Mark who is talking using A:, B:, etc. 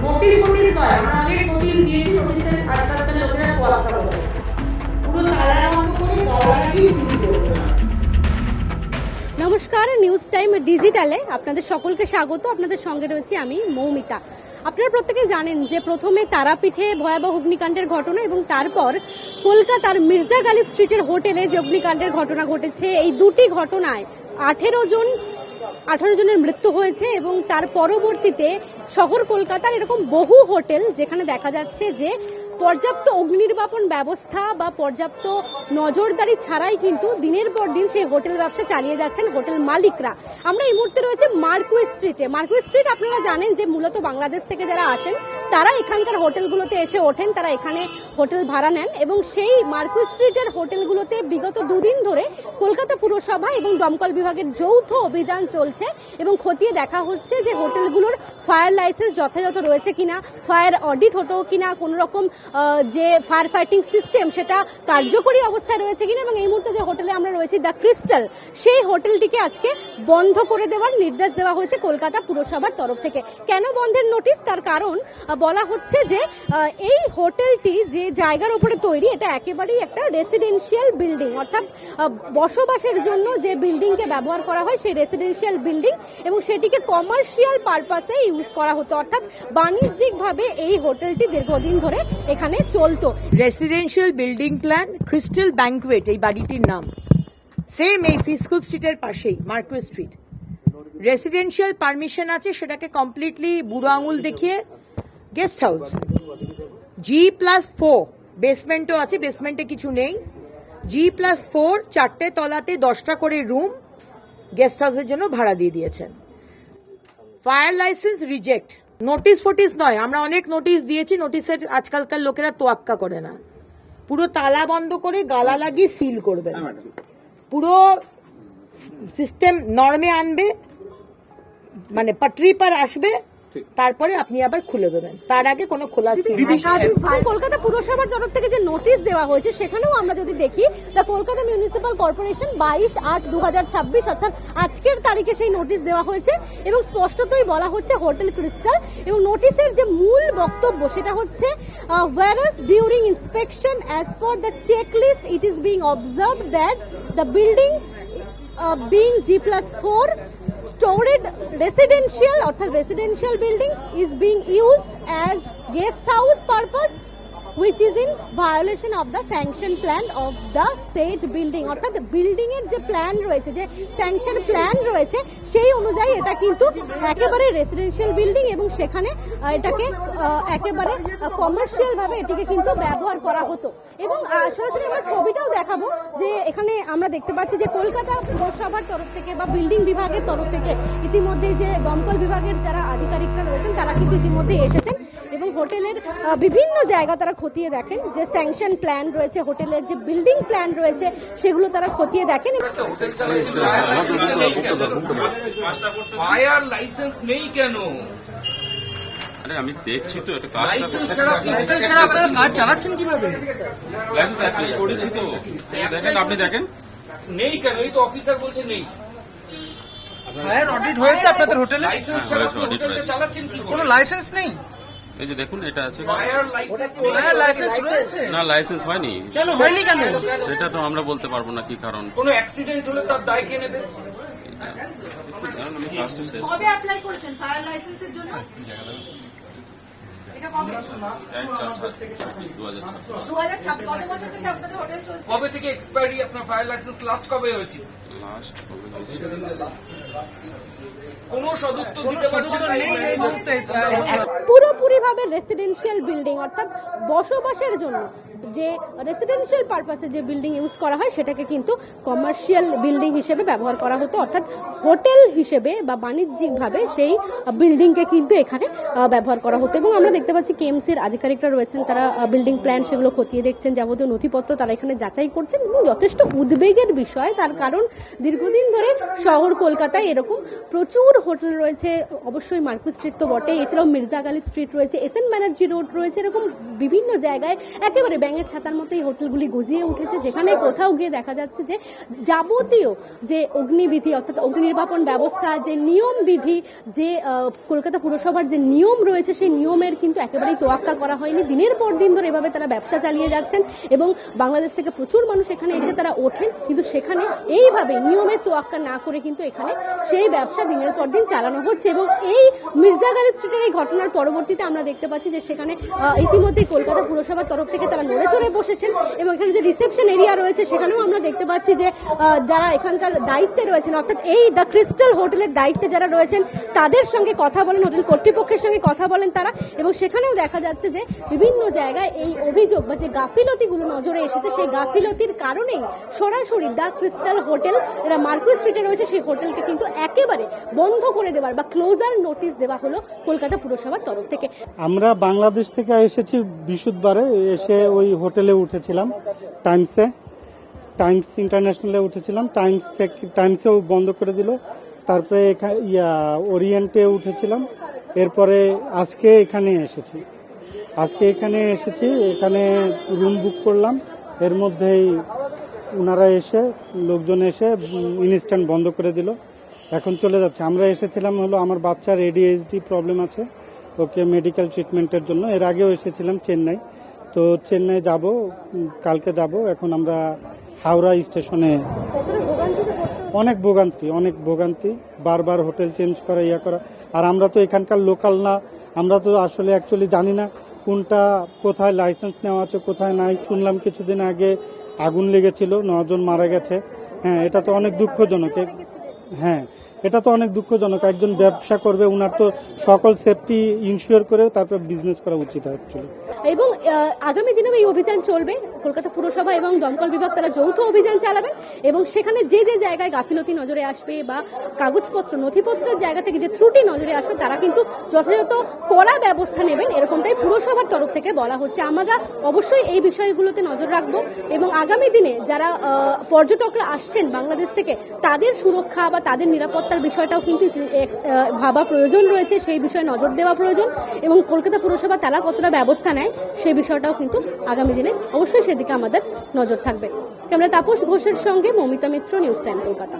A: Notice নয়, আমরা অনেক নোটিশ দিয়েছি, নোটিশের আজকালকার লোকেরা তোয়াক্কা করে, পুরো তালা বন্ধ করে গলা লাগিয়ে সিল করবে।
B: নমস্কার, নিউজ টাইম ডিজিটালে আপনাদের সকলকে স্বাগত। আপনাদের সঙ্গে রয়েছি আমি মৌমিতা। আপনারা প্রত্যেকে জানেন যে প্রথমে তারাপীঠে ভয়াবহ অগ্নিকাণ্ডের ঘটনা এবং তারপর কলকাতার মির্জা গালিব স্ট্রিটের হোটেলে যে অগ্নিকাণ্ডের ঘটনা ঘটেছে, এই দুটি ঘটনায় 18 জনের মৃত্যু হয়েছে এবং তার পরবর্তীতে শহর কলকাতার এরকম বহু হোটেল যেখানে দেখা যাচ্ছে যে পর্যাপ্ত অগ্নিনির্বাপন ব্যবস্থা বা পর্যাপ্ত নজরদারি ছাড়াই কিন্তু দিনের পর দিন সেই হোটেল ব্যবসা চালিয়ে যাচ্ছেন হোটেল মালিকরা। আমরা এই মুহূর্তে রয়েছে মার্কুইস স্ট্রিটে। মার্কুইস স্ট্রিট আপনারা জানেন যে মূলত বাংলাদেশ থেকে যারা আসেন তারা এখানকার হোটেলগুলোতে এসে ওঠেন, তারা এখানে হোটেল ভাড়া নেন এবং সেই মার্কুইস স্ট্রিটের হোটেলগুলোতে বিগত দুদিন ধরে কলকাতা পুরসভা এবং দমকল বিভাগের যৌথ অভিযান চলছে এবং খতিয়ে দেখা হচ্ছে যে হোটেলগুলোর ফায়ার লাইসেন্স যথাযথ রয়েছে কিনা, ফায়ার অডিট হতো কিনা, কোন রকম যে ফায়ার ফাইটিং সিস্টেম সেটা কার্যকরী অবস্থায় রয়েছে কিনা। এবং এই মুহূর্তে যে হোটেলে আমরা রয়েছি দ্য ক্রিস্টাল, সেই হোটেলটিকে আজকে বন্ধ করে দেওয়ার নির্দেশ দেওয়া হয়েছে কলকাতা পুরসভার তরফ থেকে। কেন বন্ধের নোটিশ? তার কারণ বলা হচ্ছে যে এই হোটেলটি যে জায়গার উপরে তৈরি, এটা একেবারেই একটা রেসিডেন্সিয়াল বিল্ডিং, অর্থাৎ বসবাসের জন্য যে বিল্ডিংকে ব্যবহার করা হয় সেই রেসিডেন্সিয়াল বিল্ডিং, এবং সেটিকে কমার্শিয়াল পারপাসে ইউজ করা হতো, অর্থাৎ বাণিজ্যিকভাবে এই হোটেলটি দীর্ঘদিন ধরে এখানে চলতো।
C: Residential building plan crystal banquet এই বাড়িটির নাম, সেম এই ফিস্কুল স্ট্রিটের পাশেই মার্কুইস স্ট্রিট। রেসিডেন্সিয়াল পারমিশন আছে, সেটাকে কমপ্লিটলি বুড়ো আঙুল দেখিয়ে গেস্ট হাউস G+4, বেসমেন্টও আছে, বেসমেন্টে কিছু নেই, G+4 4টে তলাতে 10টা করে রুম গেস্ট হাউসের জন্য ভাড়া দিয়ে দিয়েছেন। ফায়ার লাইসেন্স রিজেক্ট, নোটিশ ফোটিস নয়, আমরা অনেক নোটিশ দিয়েছি, নোটিশের আজকালকার লোকেরা তোয়াক্কা করে না, পুরো তালা বন্ধ করে গালা লাগিয়ে সিল করবেন, পুরো সিস্টেম নর্মে আনবে, মানে পাটরি পার আসবে, তারপরে আপনি আবার খুলে দেবেন, তার আগে কোনো খোলা
B: কলকাতা পুরসভার তরফ থেকে যে নোটিশ দেওয়া হয়েছে সেখানেও আমরা যদি দেখি, দ্য কলকাতা মিউনিসিপাল কর্পোরেশন 22/8/2026 অর্থাৎ আজকের তারিখে সেই নোটিশ দেওয়া হয়েছে এবং স্পষ্টতই বলা হচ্ছে হোটেল ক্রিস্টাল, এবং নোটিশের যে মূল বক্তব্য সেটা হচ্ছে whereas during inspection as per the checklist it is being observed that the building being G+4 storage residential অর্থাৎ residential building is being used as guest house purpose which is in violation of the sanction plan of the state building, অর্থাৎ building এর যে plan রয়েছে, যে sanction plan রয়েছে, সেই অনুযায়ী এটা কিন্তু একেবারে রেসিডেন্সিয়াল বিল্ডিং এবং সেখানে এটাকে একেবারে কমার্শিয়াল ভাবে এটিকে কিন্তু ব্যবহার করা হতো। এবং সরাসরি আমরা ছবিটাও দেখাবো যে এখানে আমরা দেখতে পাচ্ছি যে কলকাতা পুরসভার তরফ থেকে বা বিল্ডিং বিভাগের তরফ থেকে ইতিমধ্যে যে দমকল বিভাগের যারা আধিকারিকরা রয়েছেন তারা কিন্তু ইতিমধ্যে এসেছেন এবং হোটেলের বিভিন্ন জায়গা তারা খতিয়ে দেখেন, যে স্যাংশন প্ল্যান রয়েছে, হোটেলের যে বিল্ডিং প্ল্যান রয়েছে সেগুলো তারা খতিয়ে দেখেন।
D: ফায়ার লাইসেন্স নেই কেন?
E: আরে আমি দেখছি তো এটা
D: কাজ চালাচ্ছেন কিভাবে?
E: লাইসেন্স অ্যাপ্লাই করেছি তো, দেখেন আপনি দেখেন
D: নেই কেন? এই তো অফিসার বলছে নেই।
F: ফায়ার অডিট হয়েছে আপনাদের হোটেলে?
D: লাইসেন্স
E: হ্যাঁ,
D: ছাড়া
E: হয়েছে, audit
D: হোটেলটা
E: হয়েছে।
D: চালাচ্ছেন কি করে?
F: কোনো লাইসেন্স নেই?
E: এই যে দেখুন এটা আছে।
D: ফায়ার লাইসেন্স
F: ফায়ার লাইসেন্স রয়েছে?
E: না, লাইসেন্স হয়নি।
F: কেন হয়নি কেন?
E: সেটা তো আমরা বলতে পারবো না কি কারণ।
D: কোনো অ্যাক্সিডেন্ট হলে তার দায় কে নেবে?
E: আমি ফার্স্টে শেষ
G: কবে অ্যাপ্লাই করেছেন ফায়ার লাইসেন্সের জন্য? এটা কবে?
E: 2026
G: কত বছর থেকে আপনাদের হোটেল চলছে?
D: কবে থেকে এক্সপায়ারি আপনার ফায়ার লাইসেন্স লাস্ট কবে হয়েছে?
E: লাস্ট কবে হয়েছে?
D: কোনো সদুত্তর দিতে পারছেন না এই মুহূর্তে।
B: পুরোপুরি ভাবে রেসিডেন্সিয়াল বিল্ডিং, অর্থাৎ বসবাসের জন্য যে রেসিডেন্সিয়াল পারপাসে যে বিল্ডিং ইউজ করা হয় সেটাকে কিন্তু কমার্শিয়াল বিল্ডিং হিসেবে ব্যবহার করা হতো, অর্থাৎ হোটেল হিসেবে বা বাণিজ্যিকভাবে সেই বিল্ডিংকে কিন্তু এখানে ব্যবহার করা হতো। এবং আমরা দেখতে পাচ্ছি কেএমসির আধিকারিকরা রয়েছেন, তারা বিল্ডিং প্ল্যান সেগুলো খতিয়ে দেখছেন, যাবতীয় নথিপত্র তারা এখানে যাচাই করছেন এবং যথেষ্ট উদ্বেগের বিষয়, তার কারণ দীর্ঘদিন ধরে শহর কলকাতায় এরকম প্রচুর হোটেল রয়েছে, অবশ্যই মার্কুইস স্ট্রিট তো বটেই, এছাড়াও মির্জা গালিব স্ট্রিট রয়েছে, এসএন ব্যানার্জি রোড রয়েছে, এরকম বিভিন্ন জায়গায় একেবারে ব্যাঙের ছাতার মতো এই হোটেলগুলি গজিয়ে উঠেছে, যেখানে কোথাও গিয়ে দেখা যাচ্ছে যে যাবতীয় যে অগ্নিবিধি অর্থাৎ অগ্নি নির্বাপন ব্যবস্থা, যে নিয়ম বিধি, যে কলকাতা পুরসভার যে নিয়ম রয়েছে সেই নিয়মের কিন্তু একেবারেই তোয়াক্কা করা হয়নি। দিনের পর দিন ধরে এভাবে তারা ব্যবসা চালিয়ে যাচ্ছেন এবং বাংলাদেশ থেকে প্রচুর মানুষ এখানে এসে তারা ওঠেন, কিন্তু সেখানে এইভাবে নিয়মের তোয়াক্কা না করে কিন্তু এখানে সেই ব্যবসা দিনের পর দিন চালানো হচ্ছে। এবং এই মির্জা গালিব স্ট্রিটের এই ঘটনার পরবর্তীতে আমরা দেখতে পাচ্ছি যে সেখানে ইতিমধ্যে কলকাতা পুরসভার তরফ থেকে তারা নড়ে চড়ে বসেছেন এবং এখানে যে রিসেপশন এরিয়া রয়েছে সেখানেও আমরা দেখতে পাচ্ছি যে যারা এখানকার দায়িত্বে রয়েছেন অর্থাৎ এই দ্য ক্রিস্টাল হোটেলের দায়িত্বে যারা রয়েছেন তাদের সঙ্গে কথা বলেন, হোটেল কর্তৃপক্ষের সঙ্গে কথা বলেন তারা, এবং সেখানেও দেখা যাচ্ছে যে বিভিন্ন জায়গায় এই অভিযোগ বা যে গাফিলতিগুলো নজরে এসেছে সেই গাফিলতির কারণেই সরাসরি দ্য ক্রিস্টাল হোটেল, এরা মার্কুইস স্ট্রিটে রয়েছে, সেই হোটেলকে কিন্তু একেবারে বন্ধ করে দেওয়ার বা ক্লোজার নোটিশ দেওয়া হলো কলকাতা পুরসভার তরফ থেকে।
H: আমরা বাংলাদেশ থেকে এসেছি বৃহস্পতিবারে, এসে ওই হোটেলে উঠেছিলাম টাইমস ইন্টারন্যাশনালে উঠেছিলাম, টাইমসেও বন্ধ করে দিল। তারপরে ওরিয়েন্টে উঠেছিলাম, এরপরে আজকে এখানে এসেছি, এখানে রুম বুক করলাম। এর মধ্যেই ওনারা লোকজন এসে ইনস্ট্যান্ট বন্ধ করে দিল, এখন চলে যাচ্ছে। আমরা এসেছিলাম হলো আমার বাচ্চার ADHD প্রবলেম আছে, ওকে মেডিকেল ট্রিটমেন্টের জন্য। এর আগেও এসেছিলাম চেন্নাই, তো চেন্নাই যাব, কালকে যাব। এখন আমরা হাওড়া স্টেশনে। অনেক ভোগান্তি, বারবার হোটেল চেঞ্জ করা, করা। আর আমরা তো এখানকার লোকাল না, আমরা তো আসলে অ্যাকচুয়ালি জানি না কোনটা কোথায় লাইসেন্স নেওয়া আছে কোথায় নাই। শুনলাম কিছুদিন আগে আগুন লেগেছিল, 9 জন মারা গেছে। হ্যাঁ, এটা তো অনেক দুঃখজনক। একজন ব্যবসা করবে, উনার তো সকল সেফটি ইনশিওর করে তারপর বিজনেস করা উচিত অ্যাকচুয়ালি।
B: এবং আগামী দিনেও এই অভিযান চলবে, কলকাতা পুরসভা এবং দমকল বিভাগ তারা যৌথ অভিযান চালাবেন এবং সেখানে যে যে জায়গায় গাফিলতি নজরে আসবে বা কাগজপত্র নথিপত্রের জায়গা থেকে যে ত্রুটি নজরে আসবে তারা কিন্তু যথাযথ কড়া ব্যবস্থা নেবেন, এরকমটাই পুরসভার তরফ থেকে বলা হচ্ছে। আমরা অবশ্যই এই বিষয়গুলোতে নজর রাখবো এবং আগামী দিনে যারা পর্যটকরা আসছেন বাংলাদেশ থেকে তাদের সুরক্ষা বা তাদের নিরাপত্তার বিষয়টাও কিন্তু ভাবা প্রয়োজন রয়েছে, সেই বিষয়ে নজর দেওয়া প্রয়োজন এবং কলকাতা পুরসভা তারা কতটা ব্যবস্থা নেয় সেই বিষয়টাও কিন্তু আগামী দিনে অবশ্যই সেদিকে আমাদের নজর থাকবে। ক্যামেরা তাপস ঘোষের সঙ্গে মমিতা মিত্র, নিউজ টাইম কলকাতা।